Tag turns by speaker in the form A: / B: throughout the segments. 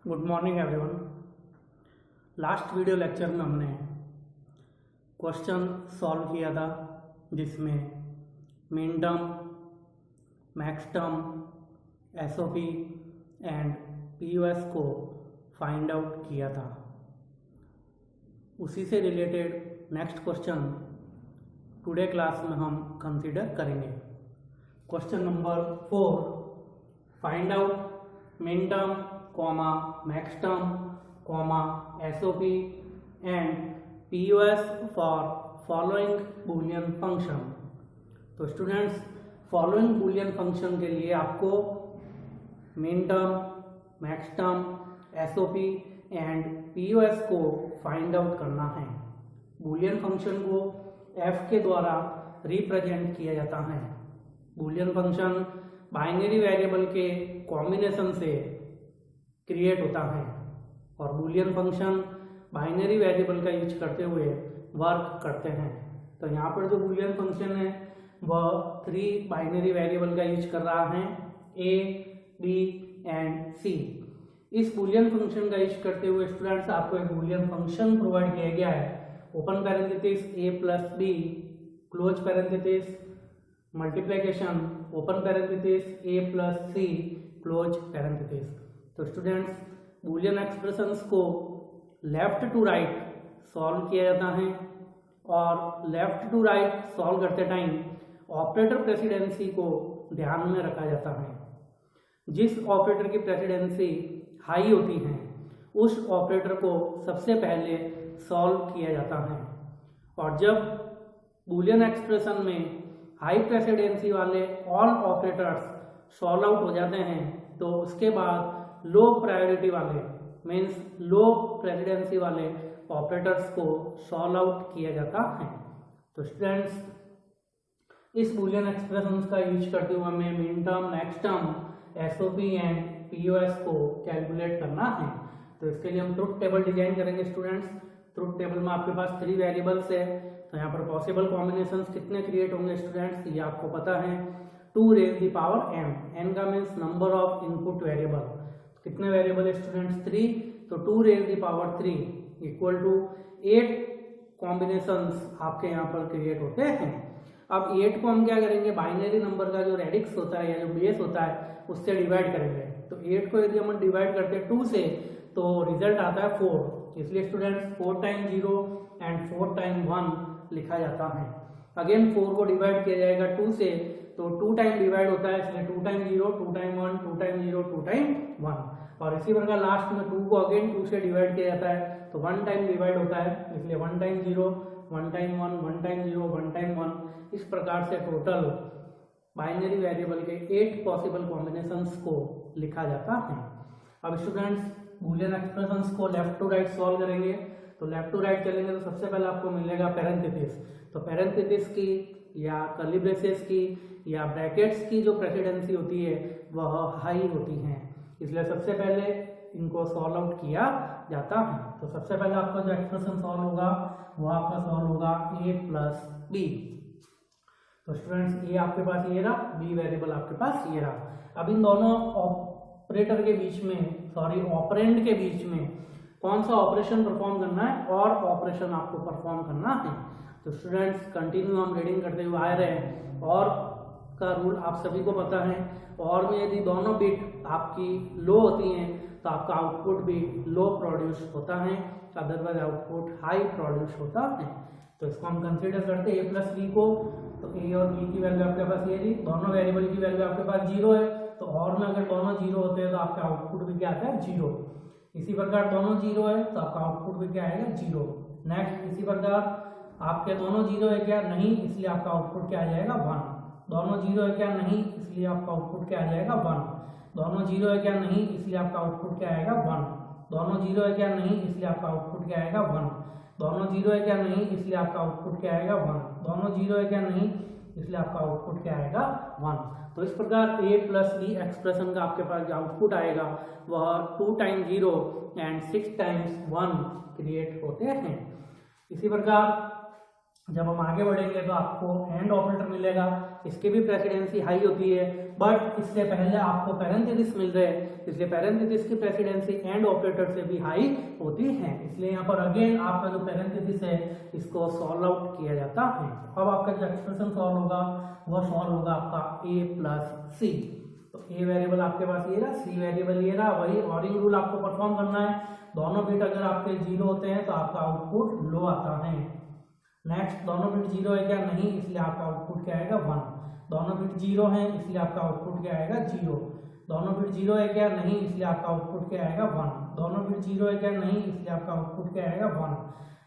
A: Good morning everyone. Last video lecture में हमने question solve किया था जिसमें मिन term, max term, SOP and PUS को फाइंड आउट किया था। उसी से related next question today class में हम कंसीडर करेंगे। क्वेश्चन नंबर 4, फाइंड आउट मिन term, max term, SOP and PUS for following Boolean function. तो स्टूडेंट्स, फॉलोइंग बूलियन फंक्शन के लिए आपको मिन term, max term, SOP and PUS को फाइंड आउट करना है। बूलियन फंक्शन को f के द्वारा रिप्रेजेंट किया जाता है। बूलियन फंक्शन बाइनरी वेरिएबल के कॉम्बिनेशन से क्रिएट होता है और बूलियन फंक्शन बाइनरी वेरिएबल का यूज करते हुए वर्क करते हैं। तो यहाँ पर जो बूलियन फंक्शन है वह 3 बाइनरी वेरिएबल का यूज कर रहा है, a, b एंड c। इस बूलियन फंक्शन का यूज करते हुए स्टूडेंट्स आपको एक बूलियन फंक्शन प्रोवाइड किया गया है, open parenthesis a plus b, close parenthesis, multiplication, open parenthesis a plus c, close parenthesis. तो स्टूडेंट्स, बूलियन एक्सप्रेशंस को लेफ्ट टू राइट सॉल्व किया जाता है और लेफ्ट टू राइट सॉल्व करते टाइम ऑपरेटर प्रेसिडेंसी को ध्यान में रखा जाता है। जिस ऑपरेटर की प्रेसिडेंसी हाई होती है उस ऑपरेटर को सबसे पहले सॉल्व किया जाता है और जब बूलियन एक्सप्रेशन में हाई प्रेसिडेंसी वाले ऑल ऑपरेटर्स सॉल्व आउट हो जाते हैं तो उसके बाद लो प्रायोरिटी वाले मीन्स लो प्रेसिडेंसी वाले ऑपरेटर्स को सॉल्व आउट किया जाता है। तो स्टूडेंट्स, इस बूलियन एक्सप्रेशंस का यूज करते हुए हमें min term, max term, SOP and PUS को कैलकुलेट करना है। तो इसके लिए हम ट्रुथ टेबल डिजाइन करेंगे स्टूडेंट्स। ट्रुथ टेबल में आपके पास 3 वेरिएबल्स है, तो यहाँ पर पॉसिबल कॉम्बिनेशंस कितने क्रिएट होंगे स्टूडेंट्स ये आपको पता है, 2 raise the power n। n का means number of input variable. कितने वेरिएबल है स्टूडेंट्स? 3। तो 2 raise the power 3 equal to 8 combinations आपके यहाँ पर क्रिएट होते हैं। अब 8 को हम क्या करेंगे, बाइनरी नंबर का जो रेडिक्स होता है या जो बेस होता है उससे डिवाइड करेंगे। तो 8 को यदि हम डिवाइड करते हैं 2 से तो रिजल्ट आता है 4। इसलिए स्टूडेंट्स 4 टाइम 0 एंड 4 टाइम 1 लिखा जाता है। अगेन 4 को डिवाइड किया जाएगा 2 से तो 2 टाइम डिवाइड होता है, इसलिए 2 टाइम 0, 2 टाइम 1, 2 टाइम 0, 2 टाइम 1। और इसी प्रकार लास्ट में 2 को अगेन 2 से डिवाइड किया जाता है तो 1 टाइम डिवाइड होता है, इसलिए 1 टाइम 0, 1 टाइम 1, 1 टाइम 0, 1 टाइम 1। इस प्रकार से टोटल बाइनरी वेरिएबल के 8 पॉसिबल कॉम्बिनेशंस को लिखा जाता है। अब स्टूडेंट्स, बूलियन एक्सप्रेशंस को लेफ्ट टू राइट सॉल्व करेंगे। तो लेफ्ट टू राइट चलेंगे तो सबसे पहले आपको मिलेगा पैरेंथेसिस। तो पैरेंथेसिस की या कर्ली ब्रेसेस की या ब्रैकेट्स की जो प्रेसिडेंसी होती है वह हाई होती है, इसलिए सबसे पहले इनको सॉल्व आउट किया जाता है। तो सबसे पहले आपका जो एक्सप्रेशन सॉल्व होगा वो आपका सॉल्व होगा a प्लस b। तो स्टूडेंट्स, a आपके पास ये रहा, b वेरिएबल आपके पास ये रहा। अब इन दोनों ऑपरेटर के बीच में, ऑपरेंड के बीच में कौन सा ऑपरेशन परफॉर्म करना है और ऑपरेशन आपको परफॉर्म करना है। तो स्टूडेंट्स, कंटिन्यू हम रीडिंग करते हुए आ रहे हैं। और का रूल आप सभी को पता है, और में यदि दोनों बिट आपकी लो होती हैं तो आपका आउटपुट भी लो प्रोड्यूस होता है, अदरवाइज आउटपुट हाई प्रोड्यूस होता है। तो इसको हम कंसीडर करते हैं a प्लस b को। तो a और b की वैल्यू आपके पास ये रही, दोनों वेरिएबल की वैल्यू आपके पास 0 है। तो और में अगर दोनों 0 होते हैं तो आपका आउटपुट भी क्या आता है, 0। इसी प्रकार दोनों 0 है तो आपका आउटपुट भी क्या आएगा, 0। नेक्स्ट, इसी प्रकार आपके दोनों 0 है क्या, नहीं, इसलिए आपका आउटपुट क्या आ जाएगा, 1। दोनों 0 है क्या, नहीं, इसलिए आपका आउटपुट क्या आ जाएगा, 1। दोनों 0 है क्या, नहीं, इसलिए आपका आउटपुट क्या आएगा, 1। दोनों 0 है क्या, नहीं, इसलिए आपका आउटपुट क्या आएगा, 1। दोनों 0 है क्या, नहीं, इसलिए आपका आउटपुट क्या आएगा, 1। दोनों 0 है क्या, नहीं, इसलिए आपका आउटपुट क्या आएगा, 1। तो इस प्रकार a प्लस b एक्सप्रेशन का आपके पास जो आउटपुट आएगा वह 2 टाइम 0 एंड 6 टाइम्स 1 क्रिएट होते हैं। इसी प्रकार जब हम आगे बढ़ेंगे तो आपको एंड ऑपरेटर मिलेगा, इसकी भी प्रेसिडेंसी हाई होती है, बट इससे पहले आपको पैरेंथेसिस मिल रहे हैं, इसलिए पैरेंथेसिस की प्रेसिडेंसी एंड ऑपरेटर से भी हाई होती है, इसलिए यहाँ पर अगेन आपका जो पैरेंथेसिस है इसको सॉल्व आउट किया जाता है। अब आपका जो एक्सप्रेशन सॉल्व होगा वह सॉल्व होगा आपका a प्लस सी। तो a वेरिएबल आपके पास ये रहा, c वेरिएबल ये रहा, वही ऑरिंग रूल आपको परफॉर्म करना है। दोनों बिट अगर आपके 0 होते हैं तो आपका आउटपुट लो आता है। नेक्स्ट, दोनों बिट 0 है क्या? नहीं, इसलिए आपका आउटपुट क्या आएगा? 1। दोनों बिट 0 है इसलिए आपका आउटपुट क्या आएगा? 0। दोनों बिट 0 है क्या? नहीं, इसलिए आपका आउटपुट क्या आएगा? 1। दोनों बिट 0 है क्या? नहीं, इसलिए आपका आउटपुट क्या आएगा? 1।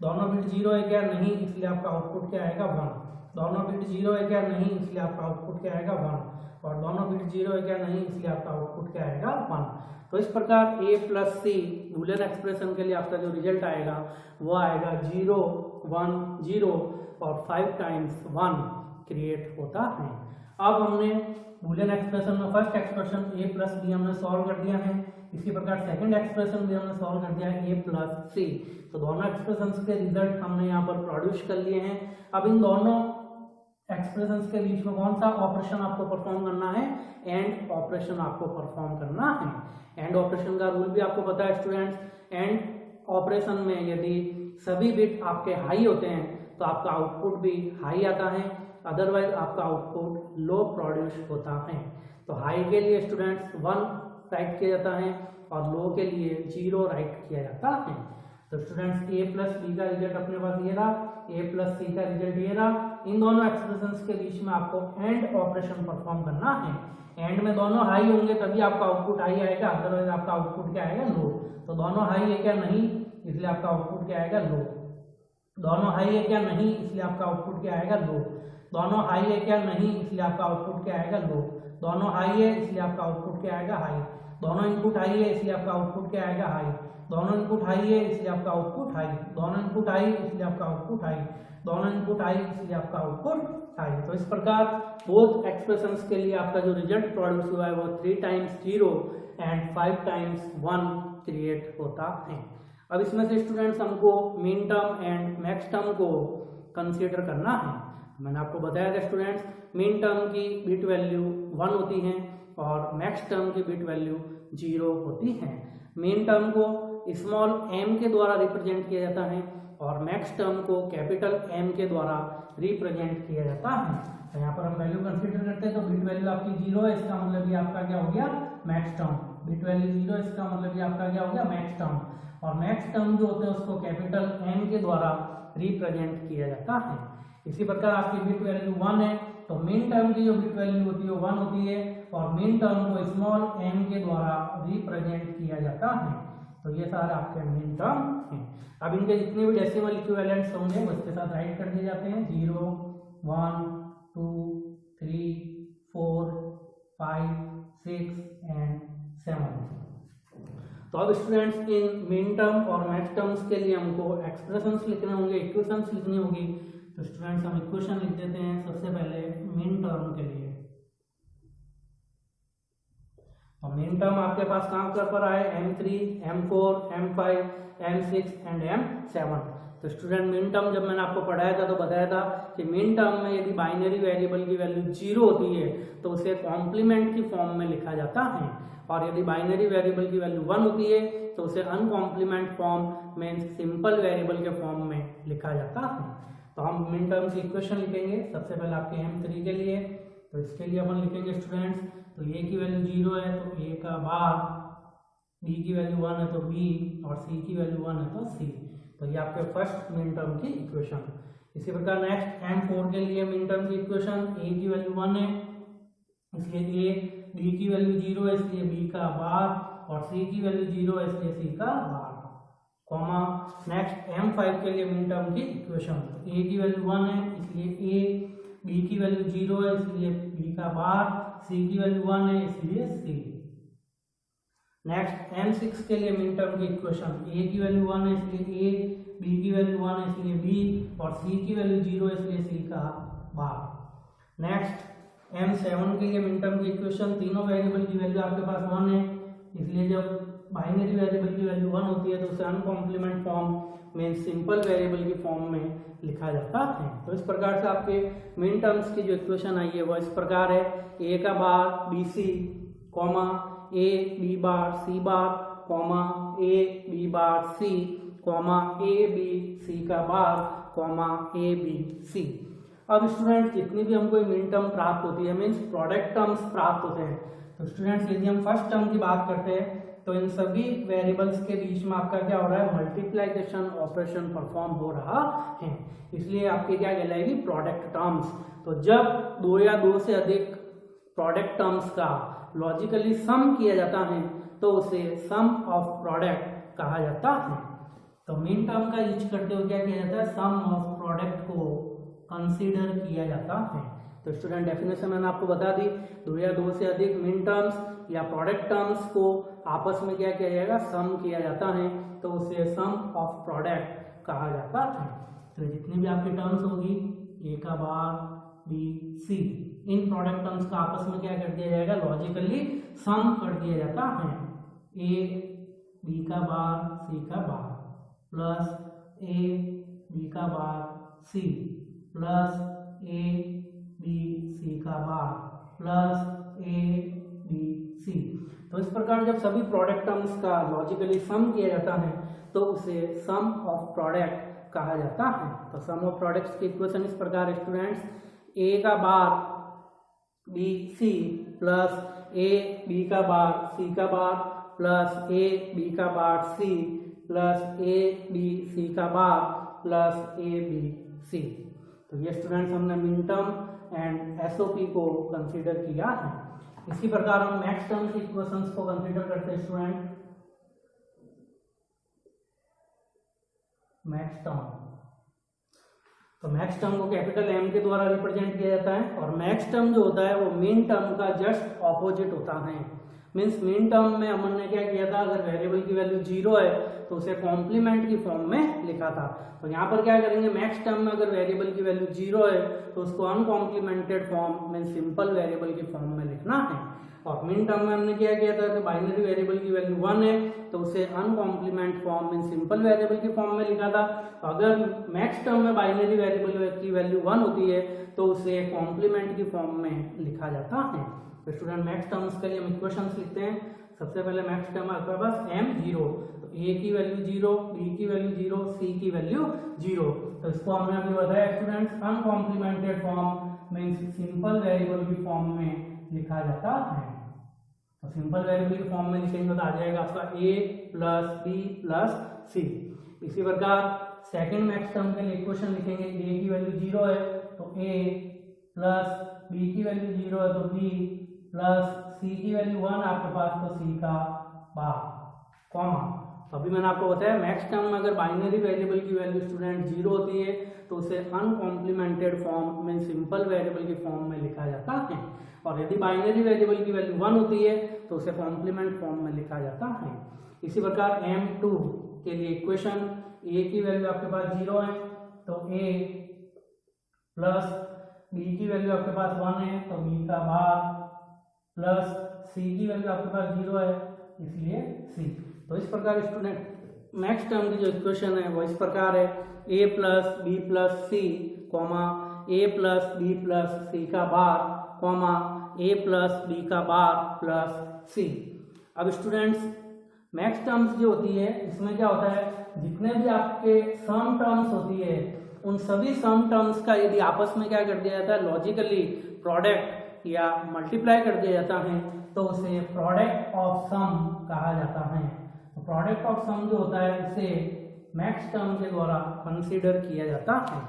A: दोनों बिट 0 है क्या? नहीं, इसलिए आपका आउटपुट क्या आएगा? 1। दोनों बिट 0 है क्या? नहीं, इसलिए आपका आउटपुट क्या आएगा? 1। और दोनों बिट 0 है क्या? नहीं, इसलिए आपका आउटपुट क्या आएगा? 1। तो इस प्रकार a plus C Boolean expression के लिए आपका जो रिजल्ट आएगा वो आएगा 0 1 0 और 5 टाइम्स 1 क्रिएट होता है। अब हमने बूलियन एक्सप्रेशन में first expression a plus B हमने सॉल्व कर दिया है, इसी प्रकार सेकंड एक्सप्रेशन भी हमने सॉल्व कर दिया है a प्लस सी। तो दोनों एक्सप्रेशंस के रिजल्ट हमने यहाँ पर प्रोड्यूस कर लिए हैं। अब इन दोनों एक्सप्रेशंस के बीच में कौन सा ऑपरेशन आपको परफॉर्म करना है? एंड ऑपरेशन आपको परफॉर्म करना है। एंड ऑपरेशन का रूल भी आपको पता है स्टूडेंट्स। एंड ऑपरेशन में यदि सभी बिट आपके हाई होते हैं तो आपका आउटपुट भी हाई आता है, अदरवाइज आपका आउटपुट लो प्रोड्यूस होता है। तो हाई के लिए स्टूडेंट्स 1 राइट किया जाता है और लो के लिए 0 राइट किया जाता है। तो स्टूडेंट्स a प्लस बी का रिजल्ट अपने पास ये रहा, a प्लस सी का रिजल्ट ये रहा। इन दोनों एक्सप्रेशंस के बीच में आपको एंड ऑपरेशन परफॉर्म करना है। एंड में दोनों हाई होंगे तभी आपका आउटपुट हाई आएगा, अदरवाइज आपका आउटपुट क्या आएगा? लो। तो दोनों हाई है क्या? नहीं, इसलिए आपका आउटपुट क्या आएगा? लो। दोनों हाई है क्या? नहीं, इसलिए आपका आउटपुट क्या आएगा? लो। दोनों हाई है क्या? नहीं, इसलिए आपका आउटपुट क्या आएगा? लो। दोनों हाई है इसलिए आपका आउटपुट क्या आएगा? हाई। दोनों इनपुट हाई है इसलिए आपका आउटपुट क्या आएगा? हाई। दोनों इनपुट हाई है इसलिए आपका आउटपुट हाई। दोनों इनपुट हाई इसलिए आपका आउटपुट हाई। दोनों इनपुट हाई इसलिए आपका आउटपुट हाई। तो इस प्रकार बोथ एक्सप्रेशंस के लिए आपका जो रिजल्ट प्रोड्यूस हुआ है वो 3 टाइम्स 0 एंड 5 टाइम्स 1 क्रिएट होता है। अब इसमें से स्टूडेंट्स हमको mean term and max term को कंसीडर करना है। मैंने आपको बताया था स्टूडेंट्स, मीन टर्म की बिट वैल्यू 1 होती है और मैक्स टर्म की बिट वैल्यू 0 होती है। मीन टर्म को स्मॉल m के द्वारा रिप्रेजेंट किया जाता है और मैक्स टर्म को कैपिटल M के द्वारा रिप्रेजेंट किया जाता है। तो यहाँ पर हम वैल्यू कंसीडर करते हैं तो बिट वैल्यू आपकी 0 है, इसका मतलब ये आपका क्या हो गया? Max term. बिट वैल्यू 0 है, इसका मतलब ये आपका क्या हो गया? Max term. और मैक्स टर्म जो होते हैं उसको कैपिटल M के द्वारा रिप्रेजेंट किया जाता है। इसी प्रकार आपकी बिट वैल्यू 1 है तो मीन टर्म की जो बिट वैल्यू होती है वो 1 होती है और मीन टर्म को स्मॉल m के द्वारा रिप्रेजेंट किया जाता है। तो ये सारे आपके मीन टर्म हैं। अब इनके जितने भी डेसिमल इक्विवेलेंट्स होंगे वो इसके साथ राइट कर दिए जाते हैं, 0 1 2 3 4 5 6 एंड 7। तो अब स्टूडेंट्स इन मीन टर्म और मैक्स टर्म्स के लिए हमको एक्सप्रेशंस लिखने होंगे, इक्वेशंस लिखनी होगी। तो स्टूडेंट्स हम इक्वेशन लिख देते हैं सबसे पहले मीन टर्म के लिए। और मीन टर्म आपके पास कहाँ पर आए? M3 M4 M5 M6 and M7। तो स्टूडेंट मीन टर्म जब मैंने आपको पढ़ाया था तो बताया था कि मीन टर्म में यदि बाइनरी वेरिएबल की वैल्यू 0 होती है तो उसे कॉम्प्लीमेंट की फॉर्म में लिखा जाता है और यदि बाइनरी वेरिएबल की वैल्यू 1 होती है तो उसे अनकॉम्प्लीमेंट फॉर्म मींस सिंपल वेरिएबल के फॉर्म में लिखा जाता है। तो हम मीन टर्म की इक्वेशन लिखेंगे सबसे पहले आपके M3 के लिए। तो इसके लिए अपन लिखेंगे स्टूडेंट्स, तो a की वैल्यू 0 है तो a का बार, b की वैल्यू 1 है तो b और c की वैल्यू 1 है तो c। तो ये आपके फर्स्ट मीन टर्म की इक्वेशन। इसी प्रकार नेक्स्ट M4 के लिए मीन टर्म की इक्वेशन, a की वैल्यू 1 है इसलिए a, b की वैल्यू 0 है इसलिए b का बार और c की वैल्यू 0 है इसलिए c का बार, कॉमा। नेक्स्ट M5 के लिए मीन टर्म की इक्वेशन, a की वैल्यू 1 है इसलिए a, b की वैल्यू 0 है इसलिए b का बार, c की वैल्यू 1 है इसलिए c। नेक्स्ट M6 के लिए मीन टर्म की इक्वेशन, a की वैल्यू 1 है इसलिए a, b की वैल्यू 1 है इसलिए b और c की वैल्यू 0 है इसलिए c का बार। नेक्स्ट M7 के लिए मीन टर्म की इक्वेशन, तीनों वेरिएबल की वैल्यू आपके पास 1 है इसलिए जब बाइनरी वेरिएबल की वैल्यू 1 होती है तो उसे अनकॉम्प्लीमेंट फॉर्म मीन सिंपल वेरिएबल की फॉर्म में लिखा जाता है। तो इस प्रकार से आपके मिन टर्म्स की जो इक्वेशन आई है वो इस प्रकार है, ए का bar B C comma A B bar C bar comma A B bar C comma A B C का बार कॉमा ए बी सी। अब स्टूडेंट्स जितनी भी हमको मिन टर्म प्राप्त होती है मीन्स प्रोडक्ट टर्म्स प्राप्त होते हैं, तो स्टूडेंट्स यदि हम फर्स्ट टर्म की बात करते हैं तो इन सभी वेरिएबल्स के बीच में आपका क्या हो रहा है, मल्टीप्लिकेशन ऑपरेशन परफॉर्म हो रहा है, इसलिए आपकी क्या कहलाएगी, प्रोडक्ट टर्म्स। तो जब दो या दो से अधिक प्रोडक्ट टर्म्स का लॉजिकली सम किया जाता है तो उसे सम ऑफ प्रोडक्ट कहा जाता है। तो मिन टर्म का यूज करते हुए क्या किया जाता है, सम ऑफ प्रोडक्ट को कंसीडर किया जाता है। तो स्टूडेंट डेफिनेशन मैंने आपको बता दी, दो या दो से अधिक मिन टर्म्स या प्रोडक्ट टर्म्स को आपस में क्या किया जाएगा, सम किया जाता है, तो उसे सम ऑफ प्रोडक्ट कहा जाता है। तो जितनी भी आपकी टर्म्स होगी ए का बार बी सी, इन प्रोडक्ट टर्म्स का आपस में क्या कर दिया जाएगा, लॉजिकली सम कर दिया जाता है। ए बी का बार सी का बार प्लस ए बी का bar C plus A B C का बार प्लस ए बी सी। तो इस प्रकार जब सभी प्रोडक्ट टर्म्स का लॉजिकली सम किया जाता है तो उसे सम ऑफ प्रोडक्ट कहा जाता है। तो सम ऑफ प्रोडक्ट्स की इक्वेशन इस प्रकार है स्टूडेंट्स, ए का bar B C plus A B का बार सी का बार प्लस ए बी का bar C plus A B C का बार प्लस ए बी सी। तो ये स्टूडेंट्स हमने मिन टर्म एंड एसओपी को कंसीडर किया है। इसी प्रकार हम मैक्स टर्म की इक्वेशंस को कंसीडर करते हैं स्टूडेंट। मैक्स टर्म, तो मैक्स टर्म को कैपिटल एम के द्वारा रिप्रेजेंट किया जाता है और मैक्स टर्म जो होता है वो मिन टर्म का जस्ट ऑपोजिट होता है। मीन्स मिन टर्म में हमने क्या किया था, अगर वेरिएबल की वैल्यू 0 है तो उसे कॉम्प्लीमेंट की फॉर्म में लिखा था। तो यहाँ पर क्या करेंगे, मैक्स टर्म में अगर वेरिएबल की वैल्यू 0 है तो उसको अनकॉम्प्लीमेंटेड फॉर्म में सिंपल वेरिएबल की फॉर्म में लिखना है। और मिन टर्म में हमने क्या किया था कि बाइनरी वेरिएबल की वैल्यू 1 है तो उसे अनकॉम्प्लीमेंट फॉर्म में सिंपल वेरिएबल की फॉर्म में लिखा था। तो अगर मैक्स टर्म में बाइनरी वेरिएबल की वैल्यू 1 होती है तो उसे कॉम्प्लीमेंट की फॉर्म में लिखा जाता है। तो स्टूडेंट मैक्स टर्म्स के लिए हम इक्वेशंस लिखते हैं। सबसे पहले मैक्स टर्म आपके पास m0, तो a की वैल्यू 0, b की वैल्यू 0, c की वैल्यू 0। तो इसको हमने अभी बताया students uncomplemented form means simple variable की फॉर्म में लिखा जाता है। तो सिंपल वेरिएबल की फॉर्म में लिखेंगे तो आ जाएगा आपका a plus b plus c। इसी प्रकार सेकंड मैक्स टर्म के लिए इक्वेशन लिखेंगे, a की वैल्यू 0 है तो a प्लस b की वैल्यू 0 है तो b प्लस c की वैल्यू 1 आपके पास तो c का बार कॉमा। तो अभी मैंने आपको बताया मैक्स टर्म में अगर बाइनरी वेरिएबल की वैल्यू स्टूडेंट 0 होती है तो उसे अनकॉम्प्लीमेंटेड फॉर्म में सिंपल वेरिएबल की फॉर्म में लिखा जाता है, और यदि बाइनरी वेरिएबल की वैल्यू 1 होती है तो उसे कॉम्प्लीमेंट फॉर्म में लिखा जाता है। इसी प्रकार m2 के लिए इक्वेशन, a की वैल्यू आपके पास 0 है तो a प्लस b की वैल्यू आपके पास 1 है तो b का बार प्लस c की वैल्यू आपके पास 0 है इसलिए c। तो इस प्रकार स्टूडेंट मैक्स टर्म की जो इक्वेशन है वो इस प्रकार है, a plus B plus C comma a plus B plus C का bar comma a plus B का बार प्लस c। अब स्टूडेंट्स मैक्स टर्म्स जो होती है इसमें क्या होता है, जितने भी आपके सम टर्म्स होती है उन सभी सम टर्म्स का यदि आपस में क्या कर दिया जाता है, लॉजिकली प्रोडक्ट या मल्टीप्लाई कर दिया जाता है तो उसे प्रोडक्ट ऑफ सम कहा जाता है। तो प्रोडक्ट ऑफ सम जो होता है उसे मैक्स टर्म के द्वारा कंसीडर किया जाता है।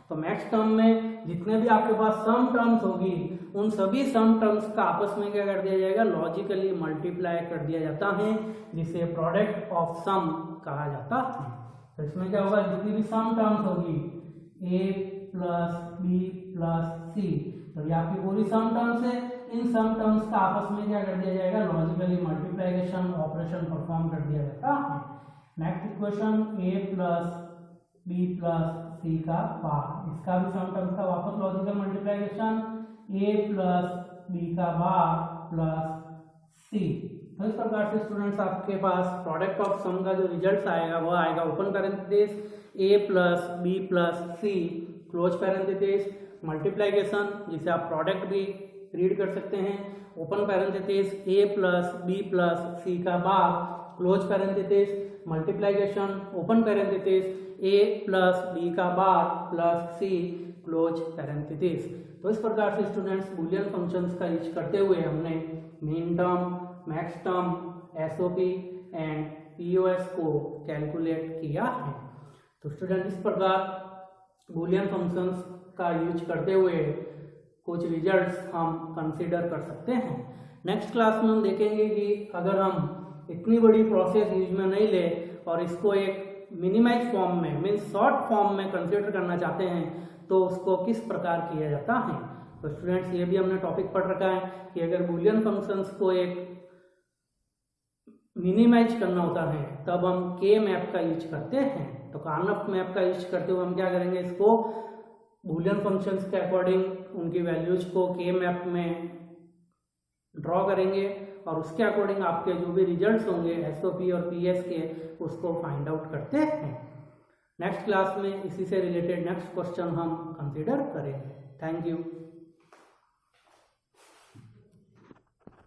A: तो मैक्स टर्म में जितने भी आपके पास सम टर्म्स होगी उन सभी सम टर्म्स का आपस में क्या कर दिया जाएगा, लॉजिकली मल्टीप्लाई कर दिया जाता है, जिसे प्रोडक्ट ऑफ सम कहा जाता है। तो इसमें क्या होगा, जितनी भी सम टर्म्स होगी a प्लस बी प्लस सी, तो ये आपकी पूरी सम टर्म्स है, इन सम टर्म्स का आपस में क्या कर दिया जाएगा, लॉजिकली मल्टीप्लिकेशन ऑपरेशन परफॉर्म कर दिया जाता है। Next equation a plus B plus C का बार, इसका भी सम टर्म्स का वापस logical multiplication a plus B का बार प्लस सी। तो इस प्रकार से स्टूडेंट्स आपके पास प्रोडक्ट ऑफ सम का जो रिजल्ट आएगा वो आएगा open parenthesis A plus B plus C close parenthesis multiplication, जिसे आप प्रोडक्ट भी रीड कर सकते हैं, open parenthesis A plus B plus C का bar close parenthesis multiplication open parenthesis A plus B का bar plus C close parenthesis. तो इस प्रकार से स्टूडेंट्स बूलियन फंक्शंस का यूज करते हुए हमने mean term, max term, SOP and POS को कैलकुलेट किया है। तो स्टूडेंट इस प्रकार बूलियन फंक्शंस का यूज करते हुए कुछ रिजल्ट्स हम कंसीडर कर सकते हैं। नेक्स्ट क्लास में हम देखेंगे कि अगर हम इतनी बड़ी प्रोसेस यूज में नहीं ले और इसको एक मिनिमाइज फॉर्म में मीन्स शॉर्ट फॉर्म में कंसीडर करना चाहते हैं तो उसको किस प्रकार किया जाता है। तो स्टूडेंट्स ये भी हमने टॉपिक पढ़ रखा है कि अगर बूलियन फंक्शंस को एक मिनिमाइज करना होता है तब हम के मैप का यूज करते हैं। तो कार्नफ मैप का यूज करते हुए हम क्या करेंगे, इसको बूलियन फंक्शंस के अकॉर्डिंग उनकी वैल्यूज को के मैप में ड्रॉ करेंगे और उसके अकॉर्डिंग आपके जो भी रिजल्ट्स होंगे एसओपी और पीएस के उसको फाइंड आउट करते हैं। नेक्स्ट क्लास में इसी से रिलेटेड नेक्स्ट क्वेश्चन हम कंसीडर करेंगे। Thank you.